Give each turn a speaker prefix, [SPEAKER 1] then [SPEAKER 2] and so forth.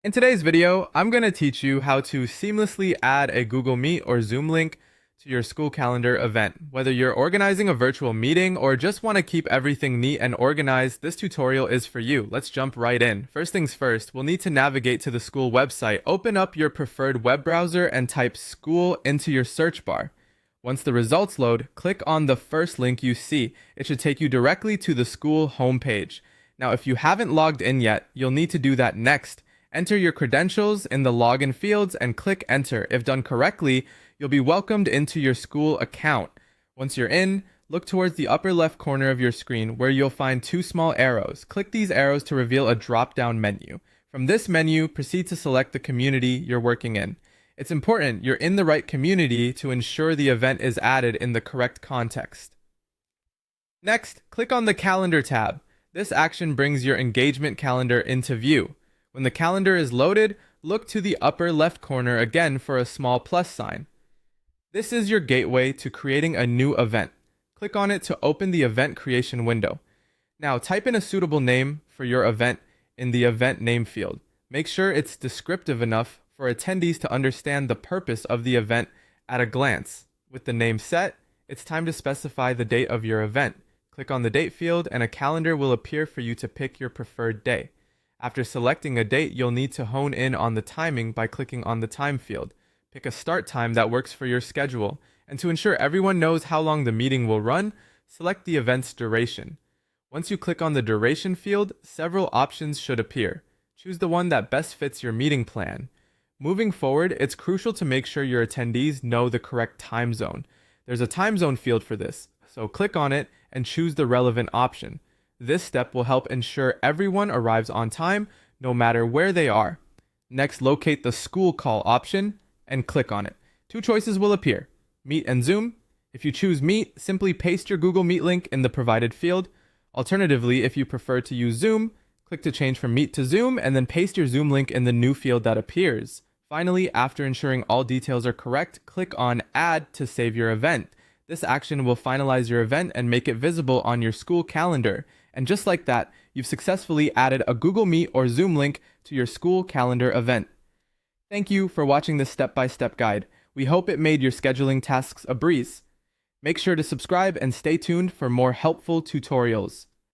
[SPEAKER 1] In today's video, I'm going to teach you how to seamlessly add a Google Meet or Zoom link to your school calendar event. Whether you're organizing a virtual meeting or just want to keep everything neat and organized, this tutorial is for you. Let's jump right in. First things first, we'll need to navigate to the school website. Open up your preferred web browser and type Skool into your search bar. Once the results load, click on the first link you see. It should take you directly to the school homepage. Now, if you haven't logged in yet, you'll need to do that next. Enter your credentials in the login fields and click enter. If done correctly, you'll be welcomed into your school account. Once you're in, look towards the upper left corner of your screen where you'll find two small arrows. Click these arrows to reveal a drop-down menu. From this menu, proceed to select the community you're working in. It's important you're in the right community to ensure the event is added in the correct context. Next, click on the Calendar tab. This action brings your engagement calendar into view. When the calendar is loaded, look to the upper left corner again for a small plus sign. This is your gateway to creating a new event. Click on it to open the event creation window. Now type in a suitable name for your event in the event name field. Make sure it's descriptive enough for attendees to understand the purpose of the event at a glance. With the name set, it's time to specify the date of your event. Click on the date field and a calendar will appear for you to pick your preferred day. After selecting a date, you'll need to hone in on the timing by clicking on the time field. Pick a start time that works for your schedule, and to ensure everyone knows how long the meeting will run, select the event's duration. Once you click on the duration field, several options should appear. Choose the one that best fits your meeting plan. Moving forward, it's crucial to make sure your attendees know the correct time zone. There's a time zone field for this, so click on it and choose the relevant option. This step will help ensure everyone arrives on time, no matter where they are. Next, locate the school call option and click on it. Two choices will appear, Meet and Zoom. If you choose Meet, simply paste your Google Meet link in the provided field. Alternatively, if you prefer to use Zoom, click to change from Meet to Zoom and then paste your Zoom link in the new field that appears. Finally, after ensuring all details are correct, click on Add to save your event. This action will finalize your event and make it visible on your school calendar. And just like that, you've successfully added a Google Meet or Zoom link to your school calendar event. Thank you for watching this step-by-step guide. We hope it made your scheduling tasks a breeze. Make sure to subscribe and stay tuned for more helpful tutorials.